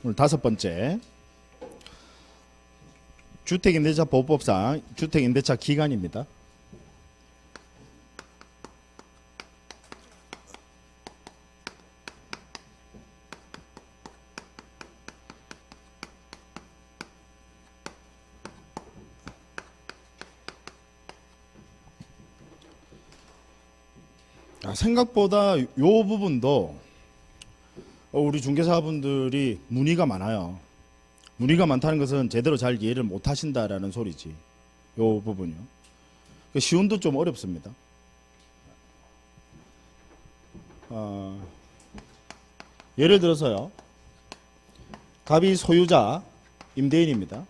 오늘 5번째. 주택임대차 보호법상 주택임대차 기간입니다. 생각보다 이 부분도 우리 중개사분들이 문의가 많아요. 문의가 많다는 것은 제대로 잘 이해를 못 하신다라는 소리지. 이 부분이요. 시운도 좀 어렵습니다. 예를 들어서요. 갑이 소유자 임대인입니다.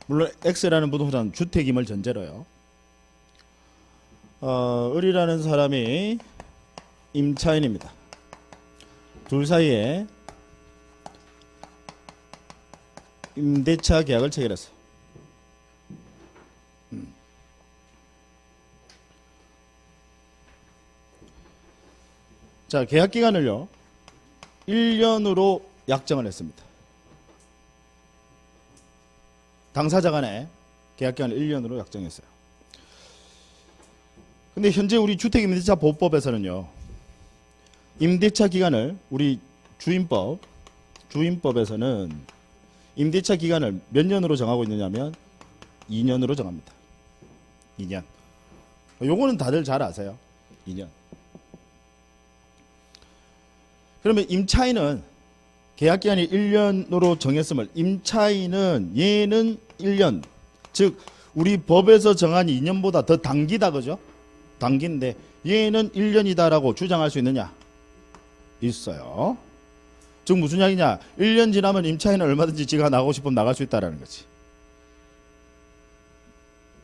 물론 X라는 부동산 주택임을 전제로요. 을이라는 사람이 임차인입니다. 둘 사이에 임대차 계약을 체결했어요. 자, 계약 기간을요 1년으로 약정을 했습니다. 당사자 간에 계약 기간을 1년으로 약정했어요. 근데 현재 우리 주택임대차 보호법에서는요 임대차 기간을 우리 주임법에서는 임대차 기간을 몇 년으로 정하고 있느냐면 2년으로 정합니다. 2년. 요거는 다들 잘 아세요. 2년. 그러면 임차인은 계약 기간이 1년으로 정했음을 임차인은 얘는 1년 즉 우리 법에서 정한 2년보다 더 당기다 그죠? 당긴데 얘는 1년이다라고 주장할 수 있느냐? 있어요. 즉 무슨 이야기냐? 1년 지나면 임차인은 얼마든지 지가 나가고 싶으면 나갈 수 있다라는 거지.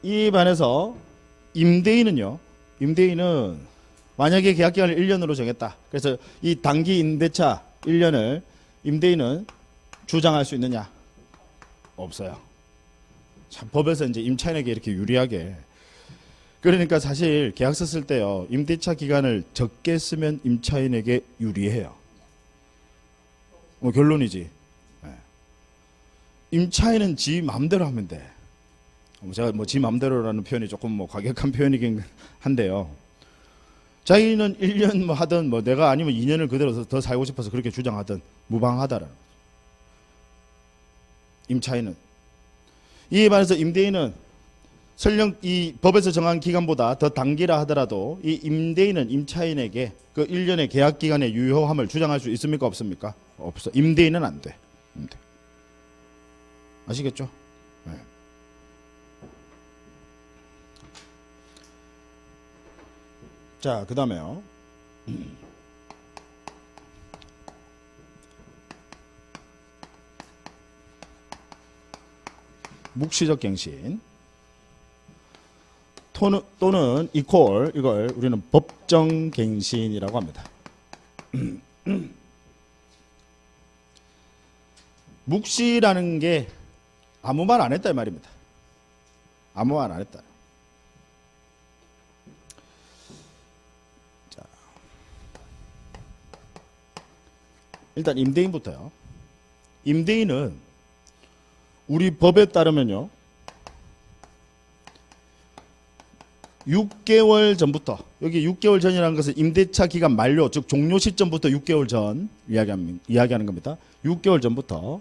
이 반해서 임대인은요. 임대인은 만약에 계약 기간을 1년으로 정했다. 그래서 이 단기 임대차 1년을 임대인은 주장할 수 있느냐? 없어요. 참 법에서 이제 임차인에게 이렇게 유리하게 그러니까 사실 계약서 쓸 때요 임대차 기간을 적게 쓰면 임차인에게 유리해요. 뭐 결론이지. 네. 임차인은 지 마음대로 하면 돼. 제가 뭐 지 마음대로라는 표현이 조금 뭐 과격한 표현이긴 한데요. 자기는 1년 뭐 하든 뭐 내가 아니면 2년을 그대로 더 살고 싶어서 그렇게 주장하든 무방하다라는 거죠. 임차인은. 이에 반해서 임대인은 설령 이 법에서 정한 기간보다 더 단기라 하더라도 이 임대인은 임차인에게 그 1년의 계약 기간의 유효함을 주장할 수 있습니까? 없습니까? 없어. 임대인은 안 돼. 임대. 아시겠죠? 네. 자, 그 다음에요. 묵시적 갱신. 또는 이퀄 이걸 우리는 법정 갱신이라고 합니다. 묵시라는 게 아무 말 안 했다 이 말입니다. 아무 말 안 했다. 자, 일단 임대인부터요. 임대인은 우리 법에 따르면요 6개월 전부터 여기 6개월 전이라는 것은 임대차 기간 만료 즉 종료 시점부터 6개월 전 이야기하는 겁니다. 6개월 전부터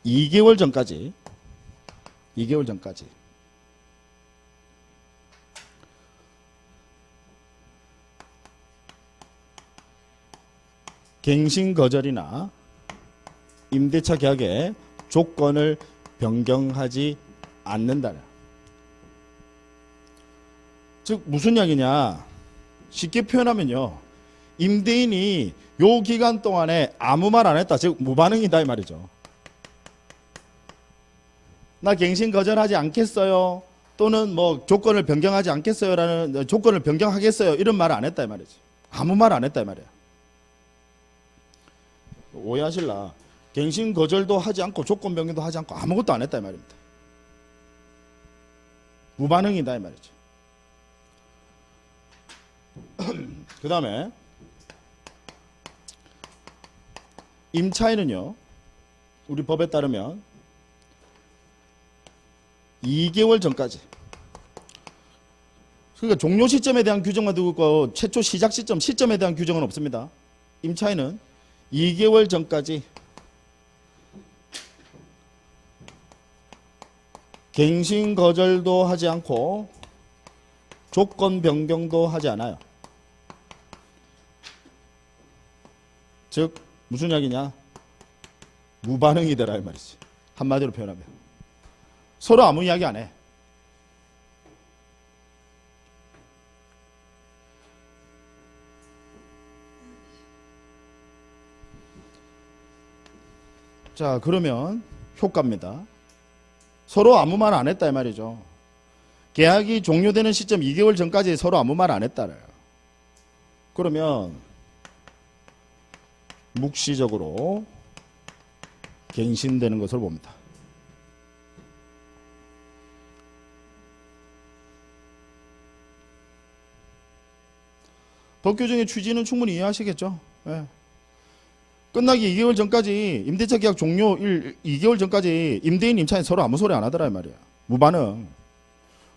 2개월 전까지 갱신 거절이나 임대차 계약의 조건을 변경하지 않는다는. 즉 무슨 이야기냐? 쉽게 표현하면요. 임대인이 요 기간 동안에 아무 말 안 했다. 즉 무반응이다 이 말이죠. 나 갱신 거절하지 않겠어요. 또는 뭐 조건을 변경하지 않겠어요라는 조건을 변경하겠어요. 이런 말을 안 했다 이 말이지. 아무 말 안 했다 이 말이야. 오해하실라. 갱신 거절도 하지 않고 조건 변경도 하지 않고 아무것도 안 했다 이 말입니다. 무반응이다 이 말이죠. 그 다음에 임차인은요, 우리 법에 따르면 2개월 전까지, 그러니까 종료 시점에 대한 규정만 두고 있고 최초 시작 시점에 대한 규정은 없습니다. 임차인은 2개월 전까지 갱신 거절도 하지 않고 조건 변경도 하지 않아요. 즉 무슨 이야기냐? 무반응이 되라 이 말이지. 한마디로 표현하면 서로 아무 이야기 안 해. 자, 그러면 효과입니다. 서로 아무 말 안 했다 이 말이죠. 계약이 종료되는 시점 2개월 전까지 서로 아무 말 안 했다래요. 그러면 묵시적으로 갱신되는 것을 봅니다. 법 규정의 취지는 충분히 이해하시겠죠? 네. 끝나기 2개월 전까지 임대차 계약 종료 2개월 전까지 임대인 임차인 서로 아무 소리 안 하더라 이 말이야. 무반응.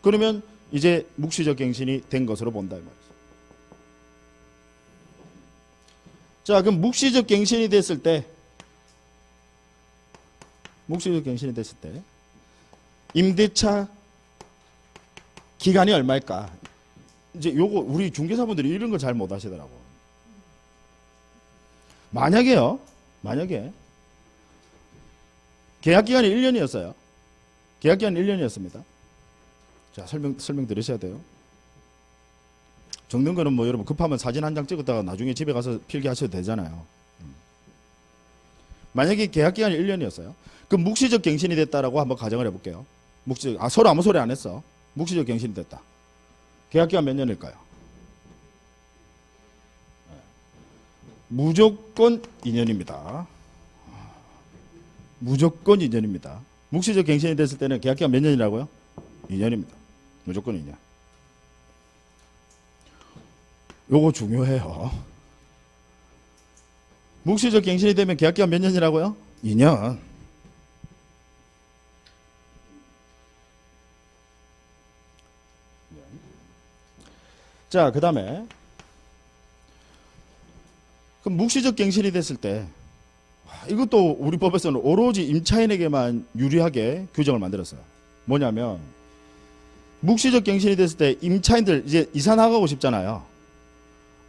그러면 이제 묵시적 갱신이 된 것으로 본다 이 말이죠. 자, 그럼 묵시적 갱신이 됐을 때 임대차 기간이 얼마일까? 이제 요거 우리 중개사분들이 이런 걸 잘 못 하시더라고. 만약에 계약 기간이 1년이었어요. 계약 기간이 1년이었습니다. 자, 설명 들으셔야 돼요. 적는 거는 뭐 여러분 급하면 사진 한 장 찍었다가 나중에 집에 가서 필기하셔도 되잖아요. 만약에 계약 기간이 1년이었어요. 그럼 묵시적 갱신이 됐다라고 한번 가정을 해볼게요. 서로 아무 소리 안 했어. 묵시적 갱신이 됐다. 계약 기간 몇 년일까요? 무조건 2년입니다. 무조건 2년입니다. 묵시적 갱신이 됐을 때는 계약 기간 몇 년이라고요? 2년입니다. 무조건 2년. 요거 중요해요. 묵시적 갱신이 되면 계약 기간 몇 년이라고요? 2년. 자, 그 다음에 그럼 묵시적 갱신이 됐을 때 이것도 우리 법에서는 오로지 임차인에게만 유리하게 규정을 만들었어요. 뭐냐면 묵시적 갱신이 됐을 때 임차인들 이제 이사 나가고 싶잖아요.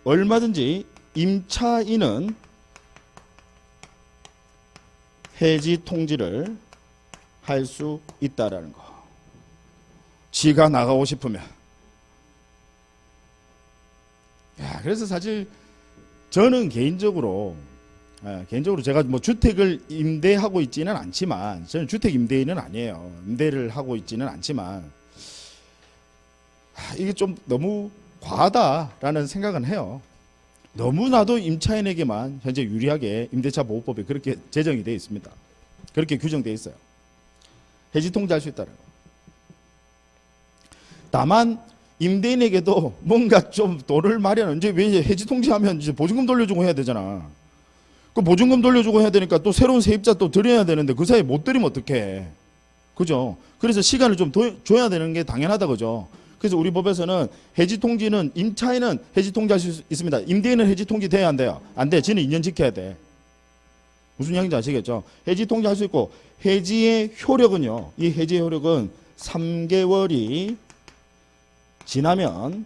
얼마든지 임차인은 해지 통지를 할 수 있다라는 거. 지가 나가고 싶으면. 야, 그래서 사실 저는 개인적으로 제가 뭐 주택을 임대하고 있지는 않지만, 저는 주택 임대인은 아니에요. 임대를 하고 있지는 않지만, 이게 좀 너무 과하다라는 생각은 해요. 너무나도 임차인에게만 현재 유리하게 임대차 보호법에 그렇게 제정이 되어 있습니다. 그렇게 규정되어 있어요. 해지 통지할 수 있다는 거. 다만 임대인에게도 뭔가 좀 돈을 마련, 이제 왜 해지 통지하면 이제 보증금 돌려주고 해야 되잖아. 그 보증금 돌려주고 해야 되니까 또 새로운 세입자 또 드려야 되는데 그 사이에 못 드리면 어떡해. 그죠? 그래서 시간을 좀 줘야 되는 게 당연하다, 그죠? 그래서 우리 법에서는 해지 통지는 임차인은 해지 통지할 수 있습니다. 임대인은 해지 통지 돼야 안 돼요? 안 돼. 지는 2년 지켜야 돼. 무슨 이야기인지 아시겠죠? 해지 통지할 수 있고 해지의 효력은요. 이 해지의 효력은 3개월이 지나면,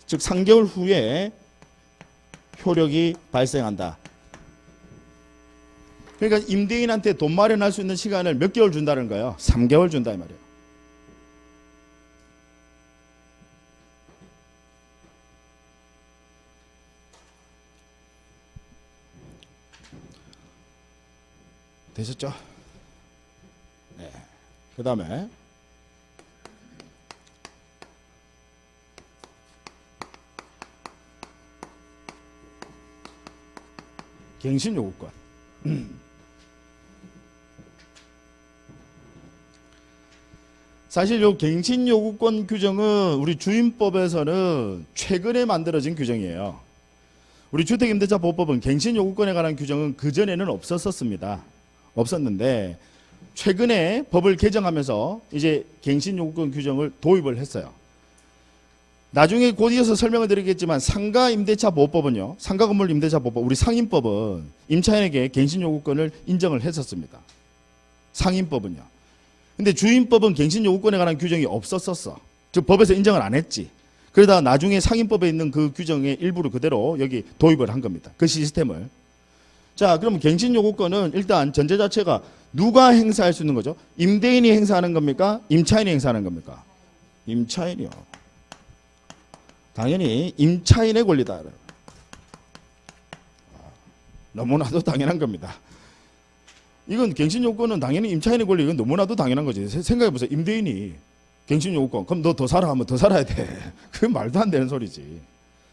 즉 3개월 후에 효력이 발생한다. 그러니까 임대인한테 돈 마련할 수 있는 시간을 몇 개월 준다는 거예요? 3개월 준다 이 말이에요. 되셨죠? 네. 그 다음에 갱신 요구권. 사실 요 갱신 요구권 규정은 우리 주임법에서는 최근에 만들어진 규정이에요. 우리 주택임대차보호법은 갱신요구권에 관한 규정은 그전에는 없었습니다. 없었는데 최근에 법을 개정하면서 이제 갱신요구권 규정을 도입을 했어요. 나중에 곧 이어서 설명을 드리겠지만 상가임대차보호법은요. 상가건물임대차보호법, 우리 상임법은 임차인에게 갱신요구권을 인정을 했었습니다. 상임법은요. 근데 주임법은 갱신요구권에 관한 규정이 없었었어. 즉 법에서 인정을 안 했지. 그러다가 나중에 상임법에 있는 그 규정의 일부를 그대로 여기 도입을 한 겁니다. 그 시스템을. 자, 그럼 갱신요구권은 일단 전제 자체가 누가 행사할 수 있는 거죠? 임대인이 행사하는 겁니까? 임차인이 행사하는 겁니까? 임차인이요. 당연히 임차인의 권리다. 너무나도 당연한 겁니다. 이건 갱신요구권은 당연히 임차인의 권리, 이건 너무나도 당연한 거지. 생각해보세요. 임대인이 갱신요구권, 그럼 너 더 살아 하면 더 살아야 돼. 그건 말도 안 되는 소리지.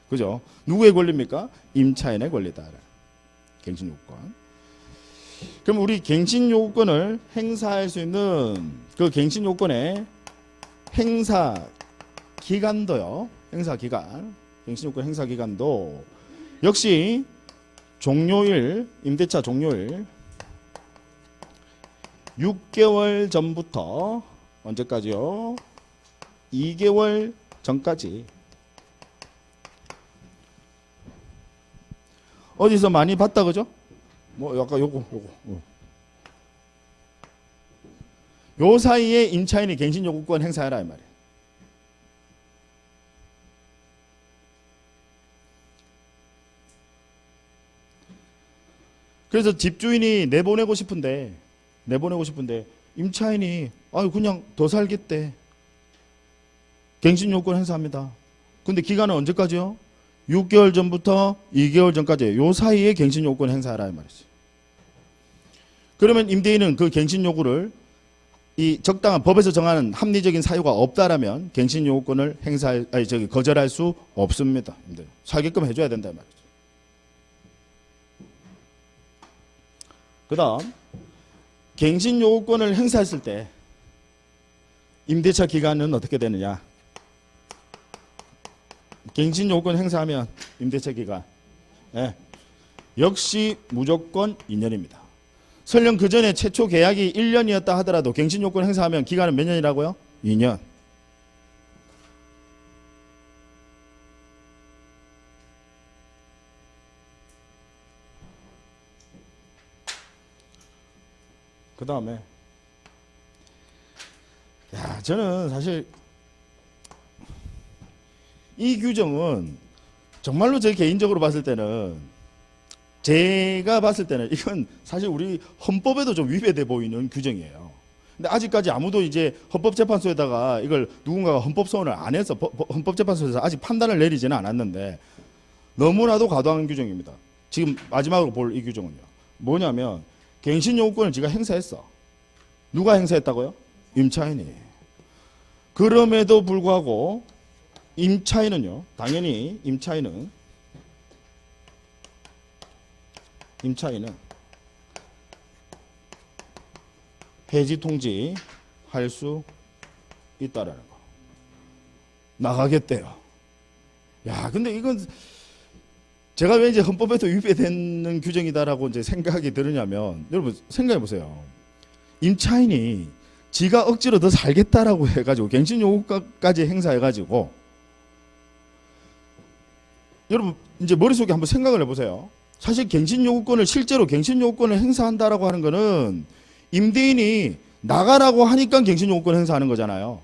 그죠? 누구의 권리입니까? 임차인의 권리다. 갱신요구권. 그럼 우리 갱신요구권을 행사할 수 있는 그 갱신요구권의 행사 기간도요. 행사 기간, 갱신요구권 행사 기간도 역시 종료일, 임대차 종료일 6개월 전부터 언제까지요? 2개월 전까지. 어디서 많이 봤다 그죠? 뭐 아까 요거. 요 사이에 임차인이 갱신요구권 행사해라 이 말이에요. 그래서 집주인이 내보내고 싶은데 임차인이 그냥 더 살겠대. 갱신요구권 행사합니다. 근데 기간은 언제까지요? 6개월 전부터 2개월 전까지. 요 사이에 갱신요구권 행사하라 이 말이지. 그러면 임대인은 그 갱신요구를 이 적당한 법에서 정하는 합리적인 사유가 없다라면 갱신요구권을 거절할 수 없습니다. 살게끔 해줘야 된다 이 말이죠. 그 다음 갱신요구권을 행사했을 때 임대차 기간은 어떻게 되느냐. 갱신요구권 행사하면 임대차 기간 역시 무조건 2년입니다. 설령 그 전에 최초 계약이 1년이었다 하더라도 갱신요구권 행사하면 기간은 몇 년이라고요? 2년. 그 다음에 저는 사실 이 규정은 정말로 제 개인적으로 봤을 때는 제가 봤을 때는 이건 사실 우리 헌법에도 좀 위배돼 보이는 규정이에요. 근데 아직까지 아무도 이제 헌법재판소에다가 이걸 누군가가 헌법소원을 안 해서 헌법재판소에서 아직 판단을 내리지는 않았는데 너무나도 과도한 규정입니다. 지금 마지막으로 볼 이 규정은요. 뭐냐면 갱신요구권을 지가 행사했어. 누가 행사했다고요? 임차인이. 그럼에도 불구하고 임차인은요. 당연히 임차인은 해지 통지할 수 있다라는 거. 나가겠대요. 근데 이건 제가 왜 이제 헌법에도 위배되는 규정이다라고 이제 생각이 들으냐면, 여러분 생각해 보세요. 임차인이 지가 억지로 더 살겠다라고 해가지고 갱신요구까지 행사해가지고, 여러분 이제 머릿속에 한번 생각을 해보세요. 사실 실제로 갱신요구권을 행사한다라고 하는 거는 임대인이 나가라고 하니까 갱신요구권 행사하는 거잖아요.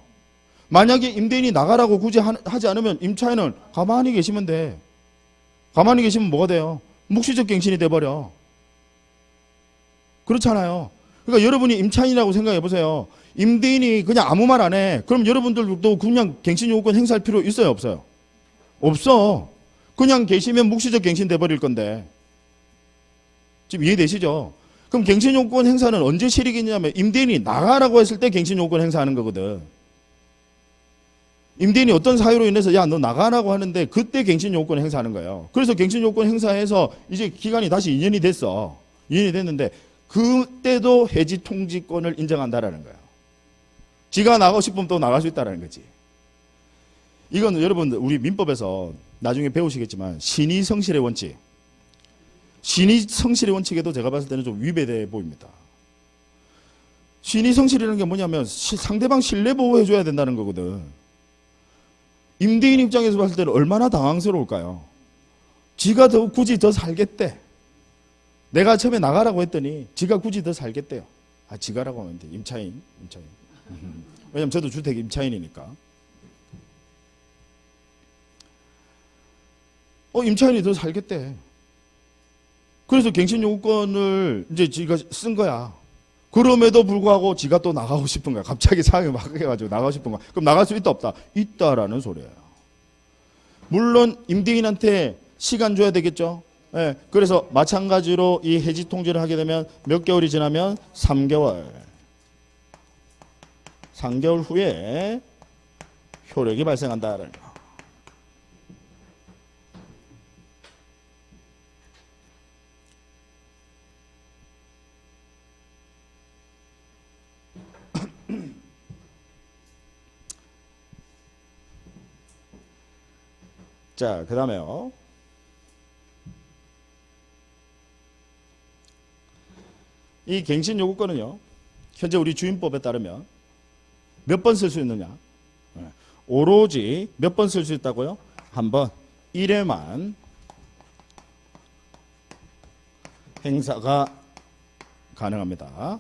만약에 임대인이 나가라고 굳이 하지 않으면 임차인은 가만히 계시면 돼. 가만히 계시면 뭐가 돼요? 묵시적 갱신이 돼버려. 그렇잖아요. 그러니까 여러분이 임차인이라고 생각해 보세요. 임대인이 그냥 아무 말 안 해. 그럼 여러분들도 그냥 갱신요구권 행사할 필요 있어요, 없어요? 없어. 그냥 계시면 묵시적 갱신 돼버릴 건데. 지금 이해되시죠? 그럼 갱신요구권 행사는 언제 실익이냐면 임대인이 나가라고 했을 때 갱신요구권 행사하는 거거든. 임대인이 어떤 사유로 인해서 너 나가라고 하는데 그때 갱신요구권 행사하는 거예요. 그래서 갱신요구권 행사해서 이제 기간이 다시 2년이 됐어. 2년이 됐는데 그때도 해지 통지권을 인정한다라는 거예요. 지가 나가고 싶으면 또 나갈 수 있다라는 거지. 이건 여러분 우리 민법에서 나중에 배우시겠지만 신의성실의 원칙, 신의 성실의 원칙에도 제가 봤을 때는 좀 위배돼 보입니다. 신의 성실이라는 게 뭐냐면 상대방 신뢰 보호해줘야 된다는 거거든. 임대인 입장에서 봤을 때는 얼마나 당황스러울까요? 지가 굳이 더 살겠대. 내가 처음에 나가라고 했더니 지가 굳이 더 살겠대요. 아, 지가라고 하면 돼. 임차인. 왜냐면 저도 주택 임차인이니까. 임차인이 더 살겠대. 그래서 갱신 요구권을 이제 지가 쓴 거야. 그럼에도 불구하고 지가 또 나가고 싶은 거야. 갑자기 상황이 막 해가지고 나가고 싶은 거야. 그럼 나갈 수 있다 없다? 있다라는 소리예요. 물론 임대인한테 시간 줘야 되겠죠. 예, 그래서 마찬가지로 이 해지 통지를 하게 되면 몇 개월이 지나면 3개월. 3개월 후에 효력이 발생한다라는 거. 자, 그 다음에요. 이 갱신 요구권은요, 현재 우리 주임법에 따르면 몇 번 쓸 수 있느냐? 오로지 몇 번 쓸 수 있다고요? 한 번, 1회만 행사가 가능합니다.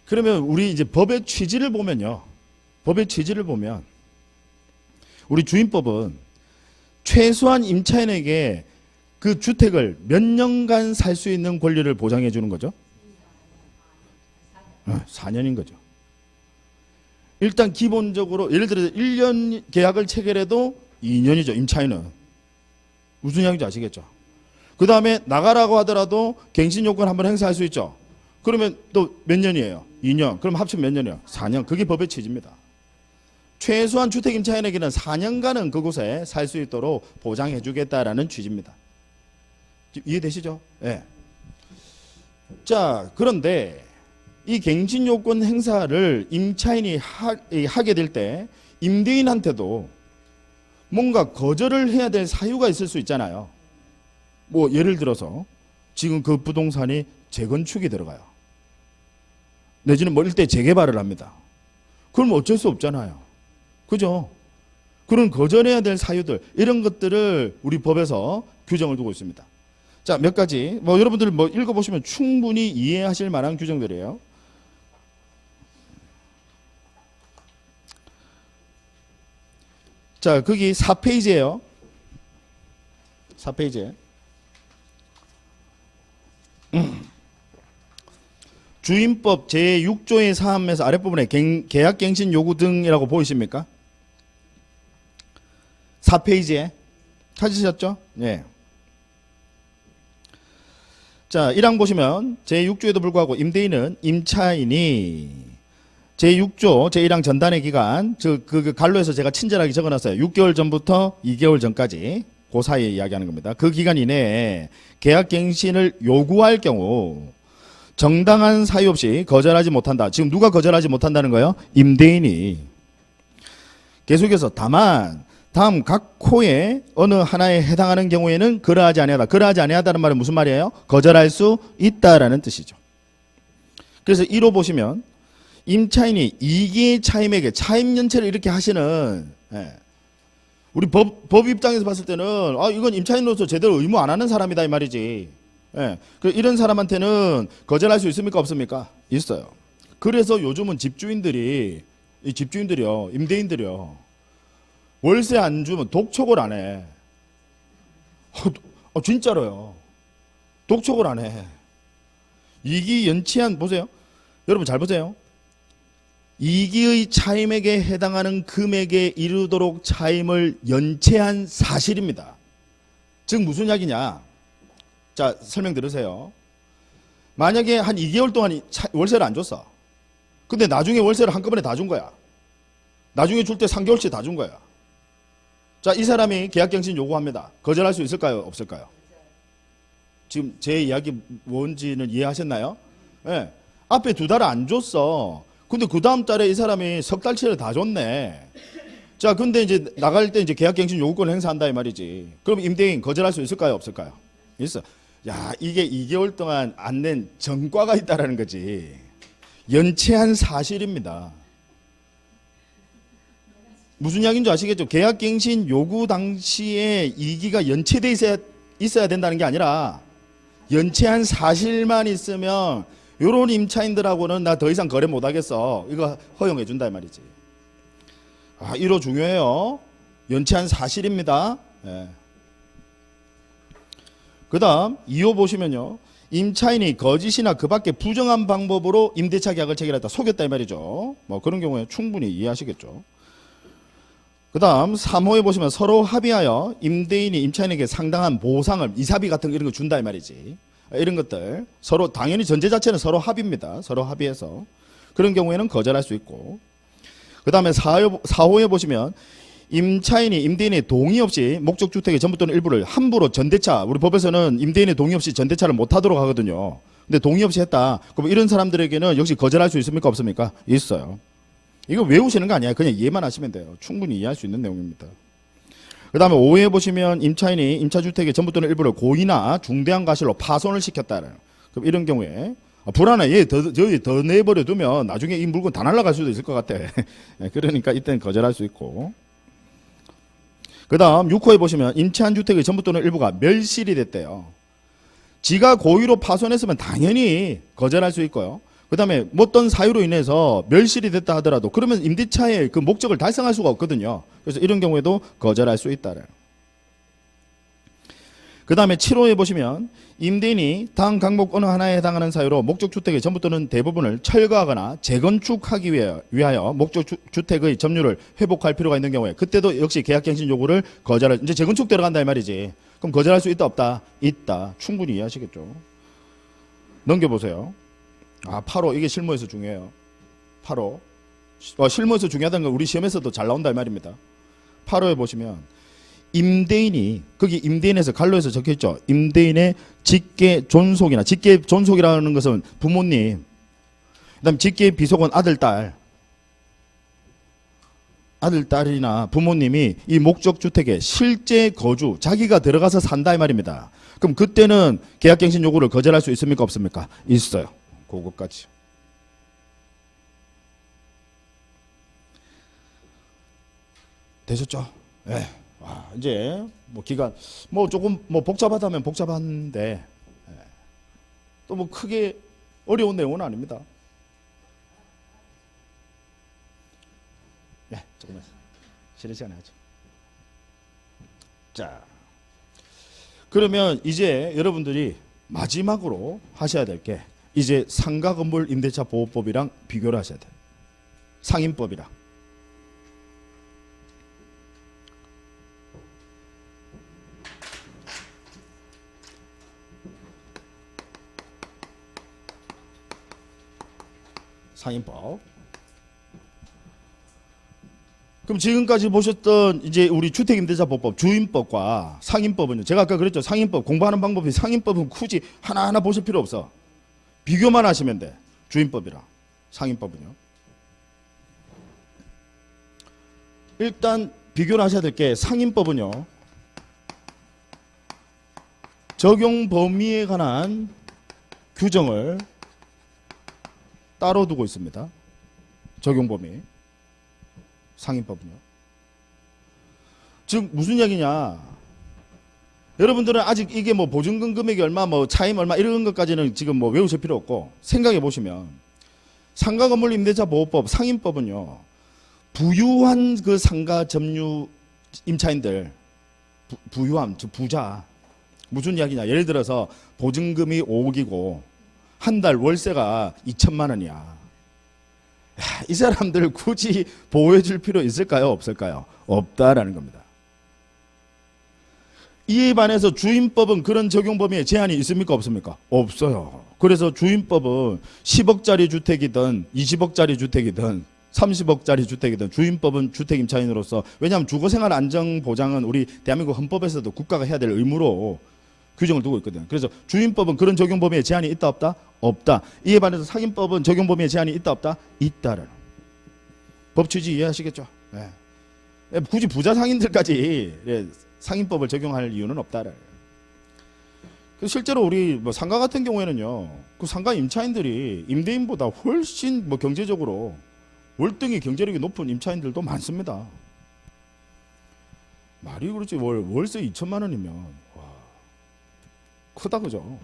그러면 우리 이제 법의 취지를 보면요. 법의 취지를 보면 우리 주임법은 최소한 임차인에게 그 주택을 몇 년간 살 수 있는 권리를 보장해 주는 거죠. 4년인 거죠. 일단 기본적으로 예를 들어서 1년 계약을 체결해도 2년이죠. 임차인은. 무슨 이야기인지 아시겠죠. 그 다음에 나가라고 하더라도 갱신 요건 한번 행사할 수 있죠. 그러면 또 몇 년이에요? 2년. 그럼 합치면 몇 년이에요? 4년. 그게 법의 취지입니다. 최소한 주택 임차인에게는 4년간은 그곳에 살 수 있도록 보장해 주겠다라는 취지입니다. 이해되시죠? 네. 자, 그런데 이 갱신 요건 행사를 임차인이 하게 될 때 임대인한테도 뭔가 거절을 해야 될 사유가 있을 수 있잖아요. 뭐 예를 들어서 지금 그 부동산이 재건축이 들어가요. 내지는 뭐 일대 재개발을 합니다. 그럼 어쩔 수 없잖아요. 그죠? 그런 거절해야 될 사유들, 이런 것들을 우리 법에서 규정을 두고 있습니다. 자, 몇 가지 뭐 여러분들 뭐 읽어보시면 충분히 이해하실 만한 규정들이에요. 자, 거기 4페이지예요. 4페이지에 주임법 제6조의 3에서 아랫부분에 계약갱신 요구 등이라고 보이십니까? 4페이지에 찾으셨죠? 네. 자, 1항 보시면 제6조에도 불구하고 임대인은 임차인이 제6조 제1항 전단의 기간, 그 갈로에서 제가 친절하게 적어놨어요. 6개월 전부터 2개월 전까지 그 사이에 이야기하는 겁니다. 그 기간 이내에 계약갱신을 요구할 경우 정당한 사유 없이 거절하지 못한다. 지금 누가 거절하지 못한다는 거예요? 임대인이. 계속해서 다만 다음 각 호의 어느 하나에 해당하는 경우에는 그러하지 아니하다. 그러하지 아니하다는 말은 무슨 말이에요? 거절할 수 있다라는 뜻이죠. 그래서 1호 보시면 임차인이 이기 차임에게 차임 연체를 이렇게 하시는, 우리 법 입장에서 봤을 때는 이건 임차인으로서 제대로 의무 안 하는 사람이다 이 말이지. 이런 사람한테는 거절할 수 있습니까? 없습니까? 있어요. 그래서 요즘은 집주인들이요, 임대인들이요, 월세 안 주면 독촉을 안 해. 진짜로요. 독촉을 안 해. 이기 연체한, 보세요. 여러분 잘 보세요. 이기의 차임에게 해당하는 금액에 이르도록 차임을 연체한 사실입니다. 즉 무슨 이야기냐? 자, 설명 들으세요. 만약에 한 2개월 동안 월세를 안 줬어. 근데 나중에 월세를 한꺼번에 다 준 거야. 나중에 줄 때 3개월치 다 준 거야. 자, 이 사람이 계약갱신 요구합니다. 거절할 수 있을까요? 없을까요? 지금 제 이야기 뭔지는 이해하셨나요? 예. 앞에 2달을 안 줬어. 근데 그 다음 달에 이 사람이 석 달치를 다 줬네. 자, 근데 이제 나갈 때 이제 계약갱신 요구권을 행사한다 이 말이지. 그럼 임대인 거절할 수 있을까요? 없을까요? 있어. 야, 이게 2개월 동안 안 낸 전과가 있다라는 거지. 연체한 사실입니다. 무슨 이야기인지 아시겠죠? 계약갱신 요구 당시에 이기가 연체돼 있어야 된다는 게 아니라 연체한 사실만 있으면 요런 임차인들하고는 나 더 이상 거래 못 하겠어. 이거 허용해 준다 이 말이지. 아, 1호 중요해요. 연체한 사실입니다. 예. 그 다음 2호 보시면요. 임차인이 거짓이나 그 밖에 부정한 방법으로 임대차 계약을 체결했다. 속였다 이 말이죠. 뭐 그런 경우에 충분히 이해하시겠죠. 그 다음 3호에 보시면 서로 합의하여 임대인이 임차인에게 상당한 보상을 이사비 같은 거 이런 거 준다 이 말이지. 이런 것들 서로 당연히 전제 자체는 서로 합의입니다. 서로 합의해서 그런 경우에는 거절할 수 있고, 그 다음에 4호에 보시면 임차인이 임대인의 동의 없이 목적주택의 전부 또는 일부를 함부로 전대차, 우리 법에서는 임대인의 동의 없이 전대차를 못하도록 하거든요. 근데 동의 없이 했다. 그럼 이런 사람들에게는 역시 거절할 수 있습니까? 없습니까? 있어요. 이거 외우시는 거 아니에요. 그냥 이해만 하시면 돼요. 충분히 이해할 수 있는 내용입니다. 그 다음에 5회에 보시면 임차인이 임차주택의 전부 또는 일부를 고의나 중대한 과실로 파손을 시켰다. 그럼 이런 경우에 불안해. 저기 더 내버려 두면 나중에 이 물건 다 날아갈 수도 있을 것 같아. 그러니까 이때는 거절할 수 있고. 그 다음 6호에 보시면 임차한 주택의 전부 또는 일부가 멸실이 됐대요. 지가 고의로 파손했으면 당연히 거절할 수 있고요. 그 다음에 어떤 사유로 인해서 멸실이 됐다 하더라도 그러면 임대차의 그 목적을 달성할 수가 없거든요. 그래서 이런 경우에도 거절할 수 있다. 그 다음에 7호에 보시면 임대인이 다음 항목 어느 하나에 해당하는 사유로 목적주택의 전부 또는 대부분을 철거하거나 재건축하기 위하여 목적주택의 점유를 회복할 필요가 있는 경우에 그때도 역시 계약갱신 요구를 거절할, 이제 재건축 들어간다 이 말이지. 그럼 거절할 수 있다 없다? 있다. 충분히 이해하시겠죠. 넘겨보세요. 8호 이게 실무에서 중요해요. 8호 실무에서 중요하다는 건 우리 시험에서도 잘 나온다 이 말입니다. 8호에 보시면 임대인이, 거기 임대인에서 갈로에서 적혀있죠. 임대인의 직계 존속이나, 직계 존속이라는 것은 부모님, 그 다음 직계 비속은 아들, 딸이나 부모님이 이 목적주택에 실제 거주, 자기가 들어가서 산다 이 말입니다. 그럼 그때는 계약갱신 요구를 거절할 수 있습니까? 없습니까? 있어요. 그것까지. 되셨죠? 네. 이제 뭐 기간 뭐 조금 뭐 복잡하다면 복잡한데 또 뭐 크게 어려운 내용은 아닙니다. 조금만 쉬는 시간에 하죠. 자, 그러면 이제 여러분들이 마지막으로 하셔야 될 게 이제 상가건물 임대차 보호법이랑 비교를 하셔야 돼요. 상임법이랑. 상임법. 그럼 지금까지 보셨던 이제 우리 주택임대차보호법 주임법과 상임법은요. 제가 아까 그랬죠. 상임법 공부하는 방법이 상임법은 굳이 하나하나 보실 필요 없어. 비교만 하시면 돼. 주임법이랑 상임법은요. 일단 비교를 하셔야 될 게 상임법은요. 적용 범위에 관한 규정을 따로 두고 있습니다. 적용 범위. 상임법은요. 즉 무슨 이야기냐? 여러분들은 아직 이게 뭐 보증금 금액이 얼마, 뭐 차임 얼마 이런 것까지는 지금 뭐 외우실 필요 없고 생각해 보시면 상가건물 임대차 보호법 상임법은요. 부유한 그 상가 점유 임차인들 부유함, 즉 부자. 무슨 이야기냐? 예를 들어서 보증금이 5억이고 한 달 월세가 2천만 원이야. 이 사람들 굳이 보호해 줄 필요 있을까요? 없을까요? 없다라는 겁니다. 이에 반해서 주임법은 그런 적용 범위에 제한이 있습니까? 없습니까? 없어요. 그래서 주임법은 10억짜리 주택이든 20억짜리 주택이든 30억짜리 주택이든 주임법은 주택 임차인으로서 왜냐하면 주거생활 안정보장은 우리 대한민국 헌법에서도 국가가 해야 될 의무로 규정을 두고 있거든요. 그래서 주임법은 그런 적용 범위에 제한이 있다 없다? 없다. 이에 반해서 상임법은 적용 범위에 제한이 있다 없다? 있다라는 법 취지 이해하시겠죠? 네. 굳이 부자 상인들까지 상임법을 적용할 이유는 없다라는. 실제로 우리 뭐 상가 같은 경우에는요, 그 상가 임차인들이 임대인보다 훨씬 뭐 경제적으로 월등히 경제력이 높은 임차인들도 많습니다. 말이 그렇지 월세 2천만 원이면 와, 크다 그죠?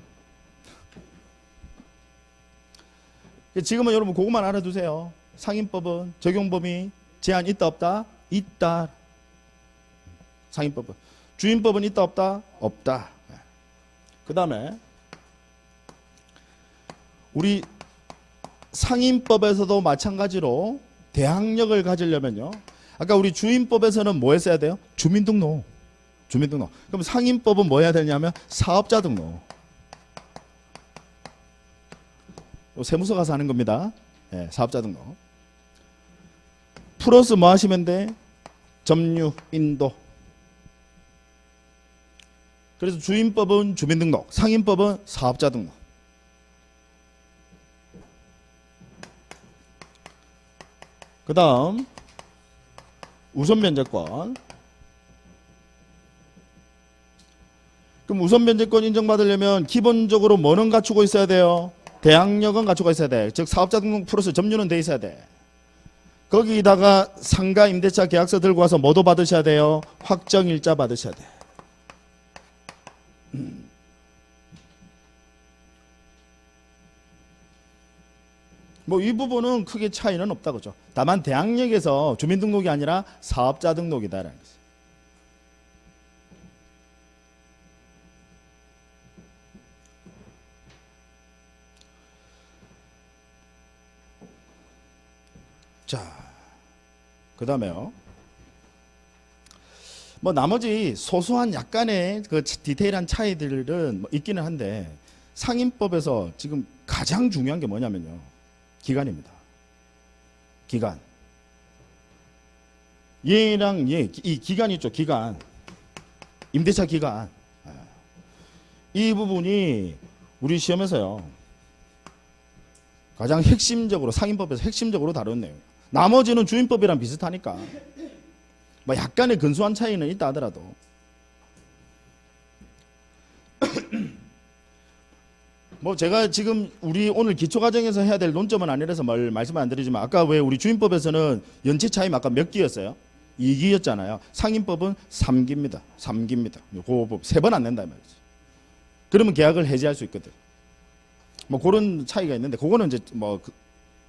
지금은 여러분 그것만 알아두세요. 상임법은 적용 범위 제한 있다 없다? 있다. 상임법은. 주임법은 있다 없다? 없다. 그 다음에 우리 상임법에서도 마찬가지로 대항력을 가지려면요, 아까 우리 주임법에서는 뭐 했어야 돼요? 주민등록. 그럼 상임법은 뭐 해야 되냐면 사업자 등록. 세무서 가서 하는 겁니다. 네, 사업자 등록. 플러스 뭐 하시면 돼? 점유, 인도. 그래서 주임법은 주민등록, 상임법은 사업자 등록. 그 다음 우선변제권. 그럼 우선변제권 인정받으려면 기본적으로 뭐는 갖추고 있어야 돼요? 대항력은 갖추고 있어야 돼. 즉 사업자 등록 플러스 점유는 돼 있어야 돼. 거기다가 상가 임대차 계약서 들고 와서 뭐도 받으셔야 돼요? 확정일자 받으셔야 돼. 뭐 이 부분은 크게 차이는 없다 그죠. 다만 대항력에서 주민등록이 아니라 사업자 등록이다라는 거죠. 자, 그 다음에요. 뭐 나머지 소소한 약간의 그 디테일한 차이들은 뭐 있기는 한데 상임법에서 지금 가장 중요한 게 뭐냐면요, 기간입니다. 기간. 얘랑 얘, 이 기간 있죠, 기간. 임대차 기간. 이 부분이 우리 시험에서요 가장 핵심적으로, 상임법에서 핵심적으로 다룬 내용. 나머지는 주임법이랑 비슷하니까 뭐 약간의 근소한 차이는 있다 하더라도 뭐 제가 지금 우리 오늘 기초과정에서 해야 될 논점은 아니라서 말씀을 안 드리지만 아까 왜 우리 주임법에서는 연체 차임 아까 몇 기였어요? 2기였잖아요. 상임법은 3기입니다. 3기입니다. 그 세 번 안 낸다 이 말이지. 그러면 계약을 해지할 수 있거든. 뭐 그런 차이가 있는데 그거는 이제 뭐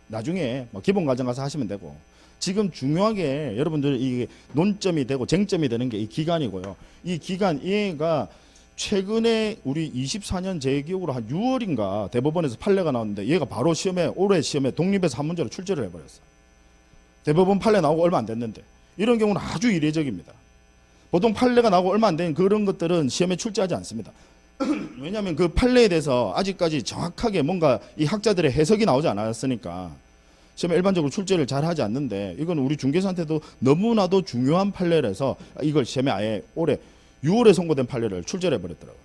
나중에 뭐 기본 과정 가서 하시면 되고, 지금 중요하게 여러분들 이게 논점이 되고 쟁점이 되는 게 이 기간이고요. 이 기간, 얘가 최근에 우리 24년 제 기억으로 한 6월인가 대법원에서 판례가 나왔는데 얘가 바로 시험에, 올해 시험에 독립해서 한 문제로 출제를 해버렸어. 대법원 판례 나오고 얼마 안 됐는데. 이런 경우는 아주 이례적입니다. 보통 판례가 나오고 얼마 안 된 그런 것들은 시험에 출제하지 않습니다. 왜냐하면 그 판례에 대해서 아직까지 정확하게 뭔가 이 학자들의 해석이 나오지 않았으니까 시험에 일반적으로 출제를 잘 하지 않는데, 이건 우리 중개사한테도 너무나도 중요한 판례라서 이걸 시험에 아예 올해 6월에 선고된 판례를 출제를 해버렸더라고요.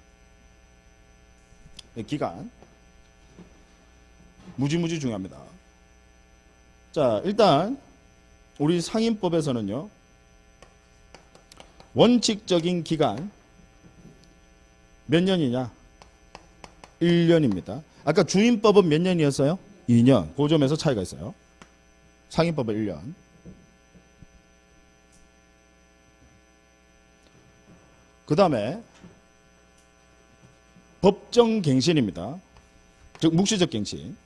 기간 무지무지 중요합니다. 자, 일단 우리 상임법에서는요 원칙적인 기간 몇 년이냐? 1년입니다. 아까 주임법은 몇 년이었어요? 2년. 그 점에서 차이가 있어요. 상임법은 1년. 그 다음에 법정 갱신입니다. 즉 묵시적 갱신.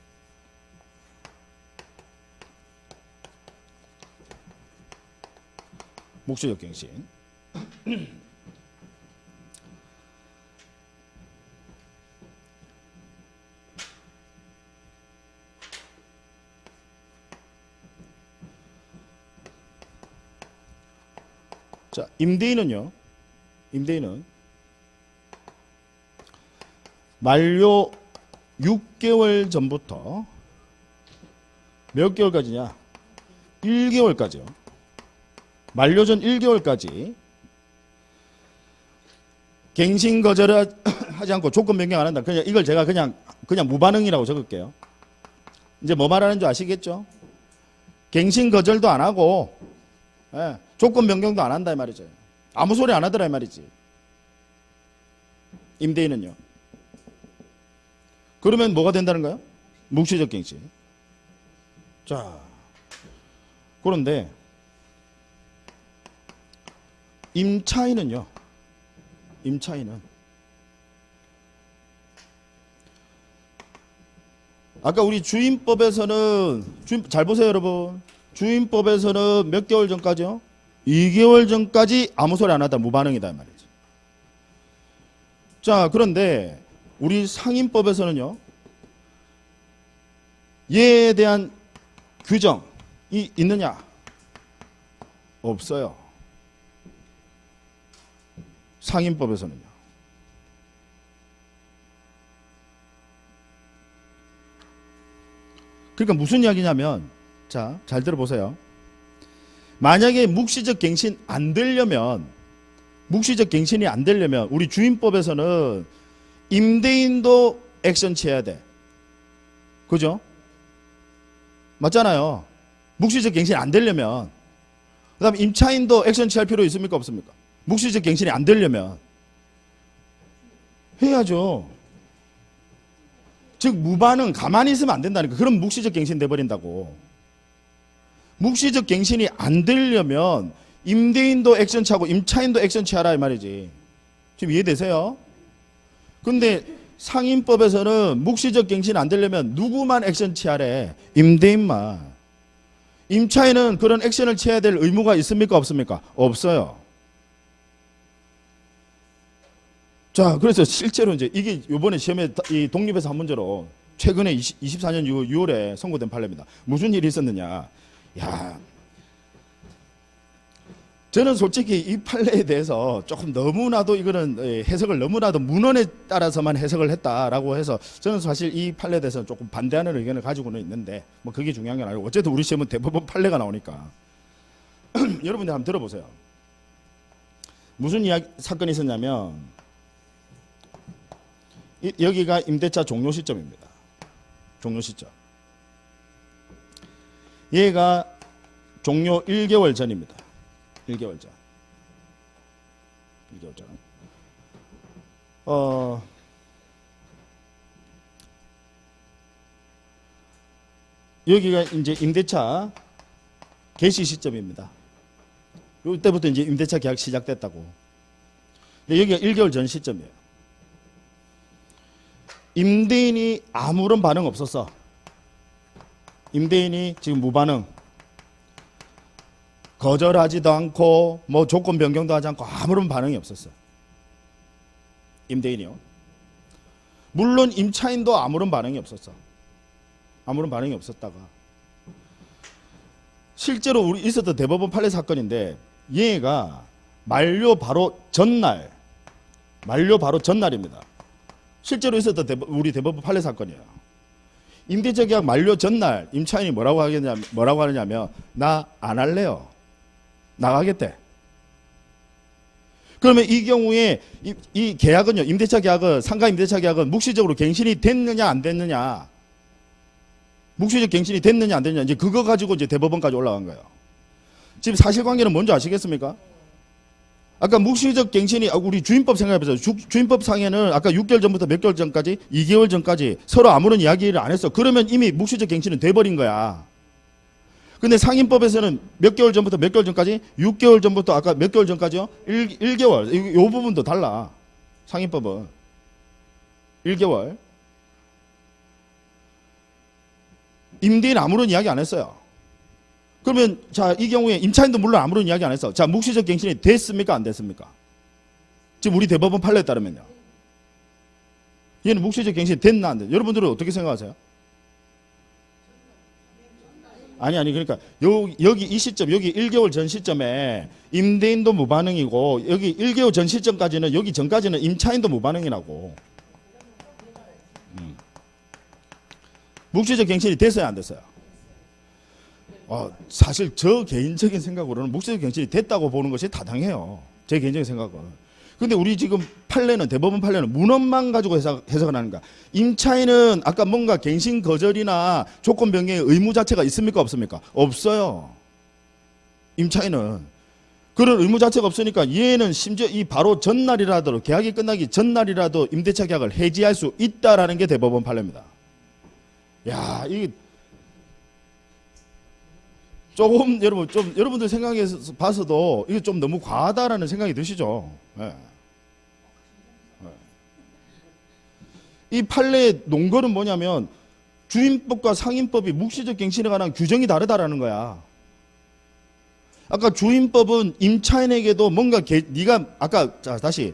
묵시적 갱신. 자, 임대인은요. 임대인은 만료 6개월 전부터 몇 개월까지냐? 1개월까지요. 만료 전 1개월까지 갱신 거절을 하지 않고 조건 변경 안 한다. 그냥 이걸 제가 그냥 무반응이라고 적을게요. 이제 뭐 말하는 줄 아시겠죠? 갱신 거절도 안 하고 조건 변경도 안 한다 이 말이죠. 아무 소리 안 하더라 이 말이지. 임대인은요. 그러면 뭐가 된다는 거예요? 묵시적 갱신. 자, 그런데 임차인은요. 임차인은 아까 우리 주임법에서는 잘 보세요 여러분. 주임법에서는 몇 개월 전까지요? 2개월 전까지 아무 소리 안 하다 무반응이다 말이죠. 자, 그런데 우리 상임법에서는요. 얘에 대한 규정이 있느냐? 없어요. 상임법에서는요. 그러니까 무슨 이야기냐면, 자, 잘 들어보세요. 만약에 묵시적 갱신 안 되려면, 묵시적 갱신이 안 되려면 우리 주임법에서는 임대인도 액션 취해야 돼. 그죠? 맞잖아요. 묵시적 갱신이 안 되려면. 그 다음에 임차인도 액션 취할 필요 있습니까? 없습니까? 묵시적 갱신이 안 되려면 해야죠. 즉 무반응 가만히 있으면 안 된다니까. 그럼 묵시적 갱신 돼버린다고. 묵시적 갱신이 안 되려면 임대인도 액션 취하고 임차인도 액션 취하라 이 말이지. 지금 이해되세요? 근데 상임법에서는 묵시적 갱신 안 되려면 누구만 액션 취하래? 임대인만. 임차인은 그런 액션을 취해야 될 의무가 있습니까? 없습니까? 없어요. 자, 그래서 실제로 이제 이게 이번에 시험에 이 독립에서 한 문제로 최근에 24년 6월에 선고된 판례입니다. 무슨 일이 있었느냐? 야, 저는 솔직히 이 판례에 대해서 조금 너무나도 이거는 해석을 너무나도 문헌에 따라서만 해석을 했다라고 해서 저는 사실 이 판례에 대해서 조금 반대하는 의견을 가지고는 있는데 뭐 그게 중요한 게 아니고 어쨌든 우리 시험은 대법원 판례가 나오니까 여러분들 한번 들어보세요. 무슨 사건이 있었냐면 여기가 임대차 종료 시점입니다. 종료 시점. 얘가 종료 1개월 전입니다. 1개월 전. 1개월 전. 여기가 이제 임대차 개시 시점입니다. 이때부터 이제 임대차 계약 시작됐다고. 여기가 1개월 전 시점이에요. 임대인이 아무런 반응 없었어. 임대인이 지금 무반응. 거절하지도 않고 뭐 조건 변경도 하지 않고 아무런 반응이 없었어. 임대인이요. 물론 임차인도 아무런 반응이 없었어. 아무런 반응이 없었다가 실제로 우리 있었던 대법원 판례 사건인데 얘가 만료 바로 전날입니다. 실제로 있었던 우리 대법원 판례 사건이에요. 임대차 계약 만료 전날 임차인이 뭐라고 하느냐면 나 안 할래요. 나가겠대. 그러면 이 경우에 이 계약은요, 임대차 계약은 상가 임대차 계약은 묵시적으로 갱신이 됐느냐 안 됐느냐, 묵시적 갱신이 됐느냐 안 됐느냐 이제 그거 가지고 이제 대법원까지 올라간 거예요. 지금 사실관계는 뭔지 아시겠습니까? 아까 묵시적 갱신이 우리 주임법 생각해보세요. 주임법 상에는 아까 6개월 전부터 몇 개월 전까지 2개월 전까지 서로 아무런 이야기를 안 했어. 그러면 이미 묵시적 갱신은 돼버린 거야. 근데 상임법에서는 몇 개월 전부터 몇 개월 전까지 6개월 전부터 아까 몇 개월 전까지요? 1개월. 이 부분도 달라. 상임법은 1개월. 임대인 아무런 이야기 안 했어요. 그러면 자, 이 경우에 임차인도 물론 아무런 이야기 안 했어. 자, 묵시적 갱신이 됐습니까 안 됐습니까? 지금 우리 대법원 판례에 따르면요. 얘는 묵시적 갱신이 됐나 안 됐나? 여러분들은 어떻게 생각하세요? 아니 그러니까 여기 이 시점 여기 1개월 전 시점에 임대인도 무반응이고 여기 1개월 전 시점까지는 여기 전까지는 임차인도 무반응이라고. 묵시적 갱신이 됐어요 안 됐어요? 사실 저 개인적인 생각으로는 묵시적 갱신이 됐다고 보는 것이 타당해요. 제 개인적인 생각은. 근데 우리 지금 판례는, 대법원 판례는 문헌만 가지고 해석을 하는 거야. 임차인은 아까 뭔가 갱신 거절이나 조건 변경의 의무 자체가 있습니까 없습니까? 없어요. 임차인은 그런 의무 자체가 없으니까 얘는 심지어 이 바로 전날이라도, 계약이 끝나기 전날이라도 임대차 계약을 해지할 수 있다라는 게 대법원 판례입니다. 야, 이게 조금 여러분들 생각해서 봐서도 이게 좀 너무 과하다라는 생각이 드시죠? 네. 이 판례의 논거는 뭐냐면 주임법과 상임법이 묵시적 갱신에 관한 규정이 다르다라는 거야. 아까 주임법은 임차인에게도 뭔가 네가 아까 다시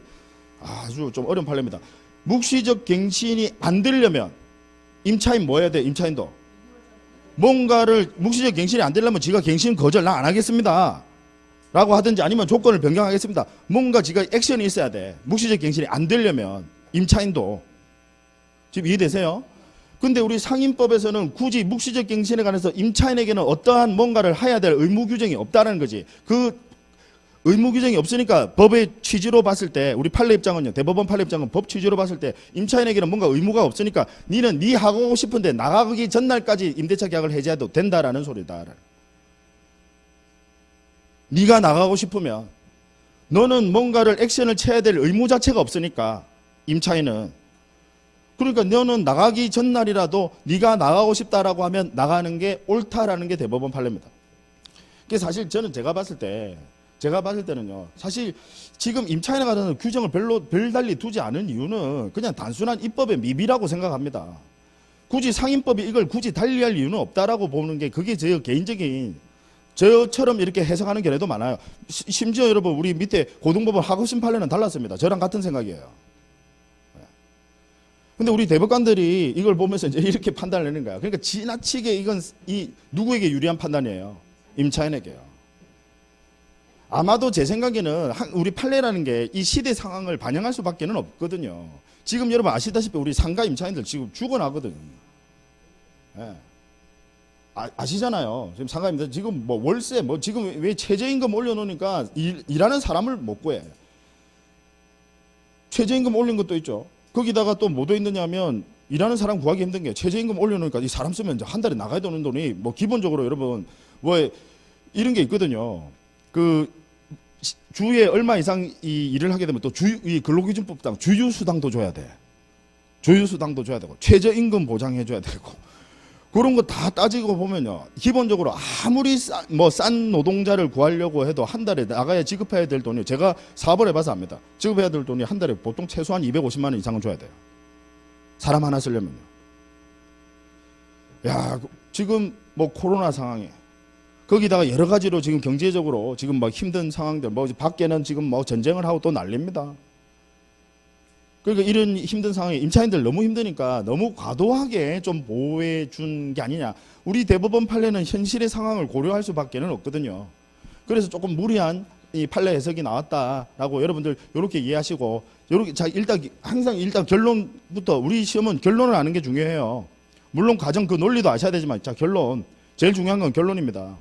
아주 좀 어려운 판례입니다. 묵시적 갱신이 안 되려면 임차인 뭐 해야 돼? 임차인도 뭔가를 묵시적 갱신이 안 되려면 지가 갱신 거절 나 안 하겠습니다 라고 하든지 아니면 조건을 변경하겠습니다. 뭔가 지가 액션이 있어야 돼. 묵시적 갱신이 안 되려면 임차인도. 지금 이해되세요? 근데 우리 상임법에서는 굳이 묵시적 갱신에 관해서 임차인에게는 어떠한 뭔가를 해야 될 의무 규정이 없다는 거지. 그 의무 규정이 없으니까 법의 취지로 봤을 때 우리 판례 입장은요. 대법원 판례 입장은 법 취지로 봤을 때 임차인에게는 뭔가 의무가 없으니까 니는 네 하고 싶은데 나가기 전날까지 임대차 계약을 해지해도 된다라는 소리다. 네가 나가고 싶으면 너는 뭔가를 액션을 취해야 될 의무 자체가 없으니까 임차인은 그러니까 너는 나가기 전날이라도 네가 나가고 싶다라고 하면 나가는 게 옳다라는 게 대법원 판례입니다. 그게 사실 저는 제가 봤을 때는요. 사실 지금 임차인에 관한 규정을 별달리 두지 않은 이유는 그냥 단순한 입법의 미비라고 생각합니다. 굳이 상임법이 이걸 굳이 달리할 이유는 없다라고 보는 게 그게 제 개인적인 저처럼 이렇게 해석하는 경우도 많아요. 심지어 여러분 우리 밑에 고등법원 하급심 판례는 달랐습니다. 저랑 같은 생각이에요. 근데 우리 대법관들이 이걸 보면서 이제 이렇게 판단을 내는 거야. 그러니까 지나치게 이건 누구에게 유리한 판단이에요? 임차인에게요. 아마도 제 생각에는 우리 판례라는 게 이 시대 상황을 반영할 수밖에 없거든요. 지금 여러분 아시다시피 우리 상가 임차인들 지금 죽어나거든요. 예. 아시잖아요. 지금 상가 임차인들 지금 뭐 월세 지금 왜 최저임금 올려놓으니까 일하는 사람을 못 구해. 최저임금 올린 것도 있죠. 거기다가 또 뭐 더 있느냐면 일하는 사람 구하기 힘든 게 최저임금 올려놓으니까 이 사람 쓰면 이제 한 달에 나가야 되는 돈이 뭐 기본적으로 여러분 뭐 이런 게 있거든요. 그 주에 얼마 이상 이 일을 하게 되면 또 이 근로기준법상 주휴수당도 줘야 돼. 주휴수당도 줘야 되고 최저임금 보장해줘야 되고 그런 거 다 따지고 보면요. 기본적으로 아무리 싼 노동자를 구하려고 해도 한 달에 나가야 지급해야 될 돈이 제가 사업을 해봐서 압니다. 지급해야 될 돈이 한 달에 보통 최소한 250만 원 이상은 줘야 돼요. 사람 하나 쓰려면요. 야, 지금 뭐 코로나 상황에 거기다가 여러 가지로 지금 경제적으로 지금 막 힘든 상황들 밖에는 지금 뭐 전쟁을 하고 또 난립니다. 그러니까 이런 힘든 상황에 임차인들 너무 힘드니까 너무 과도하게 좀 보호해 준 게 아니냐. 우리 대법원 판례는 현실의 상황을 고려할 수밖에 없거든요. 그래서 조금 무리한 이 판례 해석이 나왔다라고 여러분들 이렇게 이해하시고 요렇게 일단 결론부터 우리 시험은 결론을 아는 게 중요해요. 물론 과정 그 논리도 아셔야 되지만 결론 제일 중요한 건 결론입니다.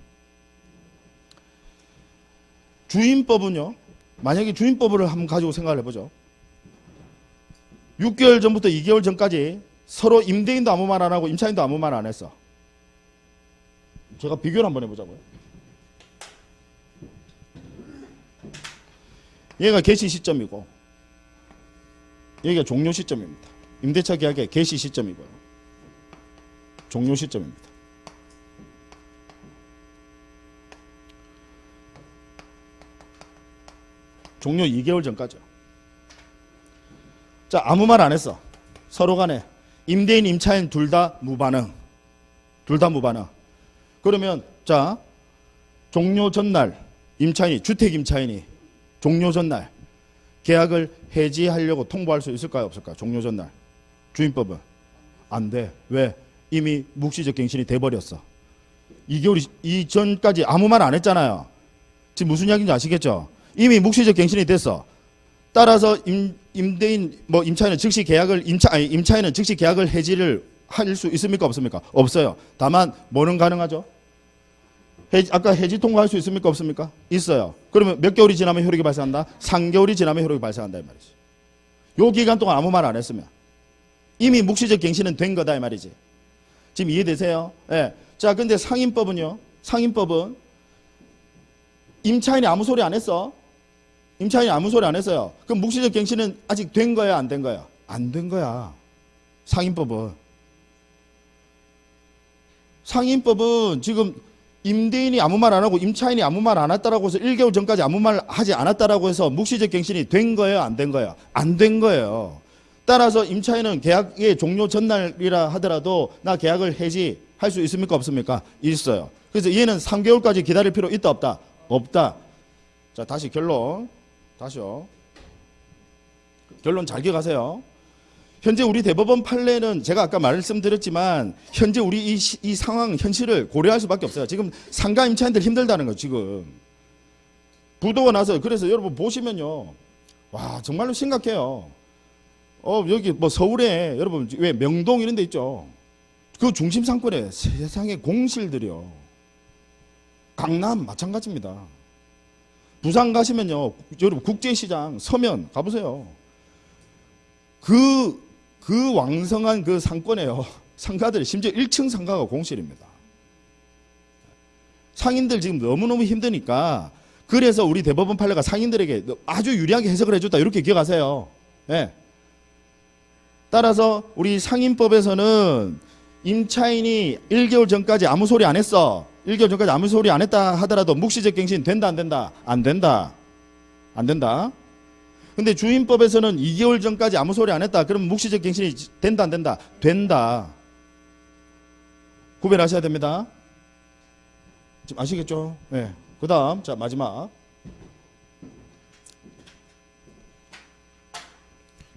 주임법은요. 만약에 주임법을 한번 가지고 생각을 해보죠. 6개월 전부터 2개월 전까지 서로 임대인도 아무 말 안 하고 임차인도 아무 말 안 했어. 제가 비교를 한번 해보자고요. 얘가 개시 시점이고 여기가 종료 시점입니다. 임대차 계약의 개시 시점이고요. 종료 시점입니다. 종료 2개월 전까지요. 자, 아무 말 안 했어. 서로 간에 임대인, 임차인 둘 다 무반응. 그러면 자, 종료 전날 주택 임차인이 종료 전날 계약을 해지하려고 통보할 수 있을까요, 없을까요? 종료 전날. 주임법은 안 돼. 왜? 이미 묵시적 갱신이 돼 버렸어. 2개월 이전까지 아무 말 안 했잖아요. 지금 무슨 이야기인지 아시겠죠? 이미 묵시적 갱신이 됐어. 따라서 임대인 임차인은 즉시 임차인은 즉시 계약을 해지를 할 수 있습니까 없습니까? 없어요. 다만 뭐는 가능하죠? 아까 해지 통과할 수 있습니까? 없습니까? 있어요. 그러면 몇 개월이 지나면 효력이 발생한다? 3개월이 지나면 효력이 발생한다 이 말이지. 요 기간 동안 아무 말 안 했으면 이미 묵시적 갱신은 된 거다 이 말이지. 지금 이해되세요? 예. 자, 근데 상임법은요. 상임법은 임차인이 아무 소리 안 했어. 임차인이 아무 소리 안 했어요. 그럼 묵시적 갱신은 아직 된 거야, 안 된 거야? 안 된 거야. 상임법은. 상임법은 지금 임대인이 아무 말 안 하고 임차인이 아무 말 안 했다라고 해서 1개월 전까지 아무 말 하지 않았다라고 해서 묵시적 갱신이 된 거예요, 안 된 거예요? 안 된 거예요. 따라서 임차인은 계약의 종료 전날이라 하더라도 나 계약을 해지할 수 있습니까? 없습니까? 있어요. 그래서 얘는 3개월까지 기다릴 필요 있다 없다? 없다. 자, 다시 결론. 다시요. 결론 잘 기억하세요. 현재 우리 대법원 판례는 제가 아까 말씀드렸지만 현재 우리 이 상황 현실을 고려할 수밖에 없어요. 지금 상가 임차인들 힘들다는 거 지금. 부도가 나서 그래서 여러분 보시면요. 와, 정말로 심각해요. 여기 뭐 서울에 여러분 왜 명동 이런 데 있죠. 그 중심 상권에 세상에 공실들이요. 강남 마찬가지입니다. 부산 가시면요. 여러분 국제시장 서면 가보세요. 그 왕성한 그 상권에요. 상가들이 심지어 1층 상가가 공실입니다. 상인들 지금 너무너무 힘드니까 그래서 우리 대법원 판례가 상인들에게 아주 유리하게 해석을 해줬다 이렇게 기억하세요. 네. 따라서 우리 상임법에서는 임차인이 1개월 전까지 아무 소리 안 했어. 1개월 전까지 아무 소리 안 했다 하더라도 묵시적 갱신 된다 안 된다? 안 된다. 안 된다. 근데 주임법에서는 2개월 전까지 아무 소리 안 했다. 그럼 묵시적 갱신이 된다 안 된다? 된다. 구별하셔야 됩니다. 지금 아시겠죠? 네. 그 다음 자 마지막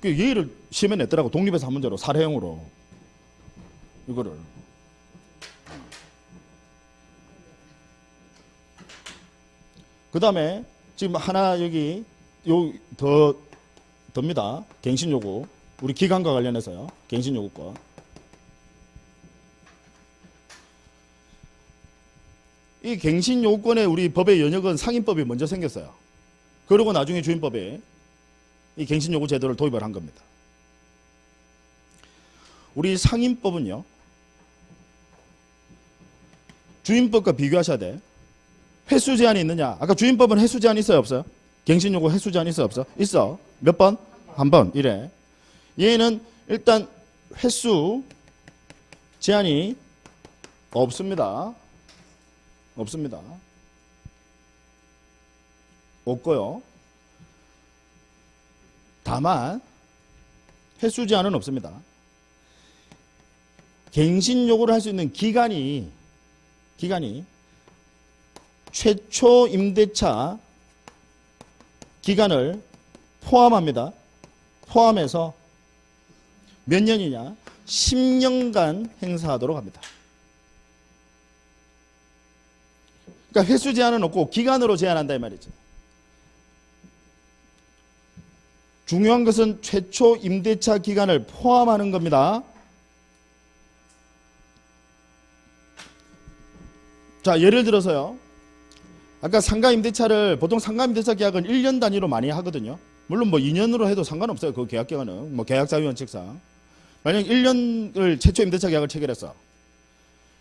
그 예의를 시험에 냈더라고. 독립에서 한 문제로 사례형으로 이거를. 그 다음에 지금 하나 여기 더입니다. 갱신 요구. 우리 기간과 관련해서요. 갱신 요구권. 이 갱신 요구권에 우리 법의 연역은 상임법이 먼저 생겼어요. 그리고 나중에 주임법에 이 갱신 요구 제도를 도입을 한 겁니다. 우리 상임법은요. 주임법과 비교하셔야 돼. 횟수 제한이 있느냐? 아까 주임법은 횟수 제한이 있어요, 없어요? 갱신 요구 횟수 제한이 있어요, 없어? 있어. 몇 번? 한 번. 이래. 얘는 일단 횟수 제한이 없습니다. 없습니다. 없고요. 다만 횟수 제한은 없습니다. 갱신 요구를 할 수 있는 기간이 최초 임대차 기간을 포함합니다. 포함해서 몇 년이냐? 10년간 행사하도록 합니다. 그러니까 횟수 제한은 없고 기간으로 제한한다 이 말이죠. 중요한 것은 최초 임대차 기간을 포함하는 겁니다. 자, 예를 들어서요. 아까 상가 임대차를 보통 상가 임대차 계약은 1년 단위로 많이 하거든요. 물론 뭐 2년으로 해도 상관없어요. 그 계약 기간은 뭐 계약 자유 원칙상. 만약 1년을 최초 임대차 계약을 체결했어.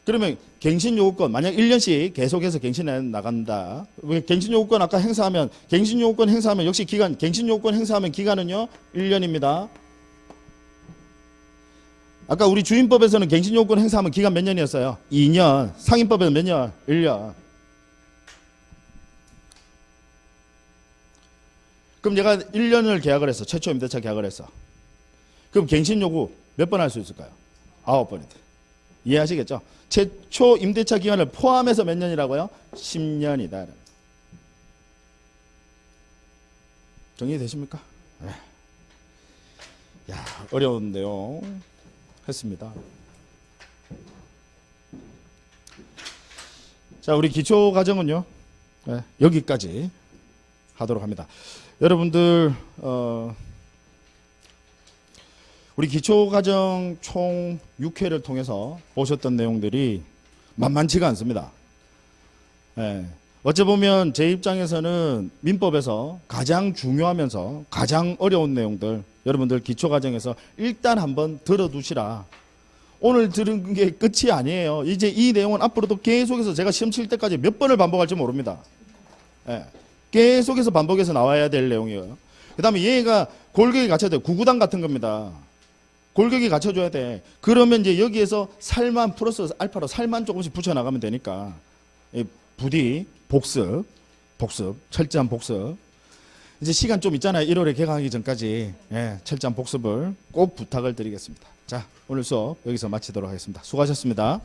그러면 갱신 요구권 만약 1년씩 계속해서 갱신해 나간다. 갱신 요구권 아까 행사하면 갱신 요구권 행사하면 역시 기간 갱신 요구권 행사하면 기간은요 1년입니다. 아까 우리 주임법에서는 갱신 요구권 행사하면 기간 몇 년이었어요? 2년. 상임법에는 몇 년? 1년. 그럼 얘가 1년을 계약을 했어. 최초 임대차 계약을 했어. 그럼 갱신 요구 몇 번 할 수 있을까요? 9번이다. 이해하시겠죠? 최초 임대차 기간을 포함해서 몇 년이라고요? 10년이다. 정리되십니까? 네. 야, 어려운데요. 했습니다. 자, 우리 기초 과정은요. 네, 여기까지 하도록 합니다. 여러분들 우리 기초과정 총 6회를 통해서 보셨던 내용들이 만만치가 않습니다. 예. 어찌 보면 제 입장에서는 민법에서 가장 중요하면서 가장 어려운 내용들 여러분들 기초과정에서 일단 한번 들어두시라. 오늘 들은 게 끝이 아니에요. 이제 이 내용은 앞으로도 계속해서 제가 시험 칠 때까지 몇 번을 반복할지 모릅니다. 예. 계속해서 반복해서 나와야 될 내용이에요. 그 다음에 얘가 골격이 갖춰야 돼요. 구구단 같은 겁니다. 골격이 갖춰줘야 돼. 그러면 이제 여기에서 살만 플러스 알파로 살만 조금씩 붙여나가면 되니까 부디 복습, 철저한 복습. 이제 시간 좀 있잖아요. 1월에 개강하기 전까지 철저한 복습을 꼭 부탁을 드리겠습니다. 자, 오늘 수업 여기서 마치도록 하겠습니다. 수고하셨습니다.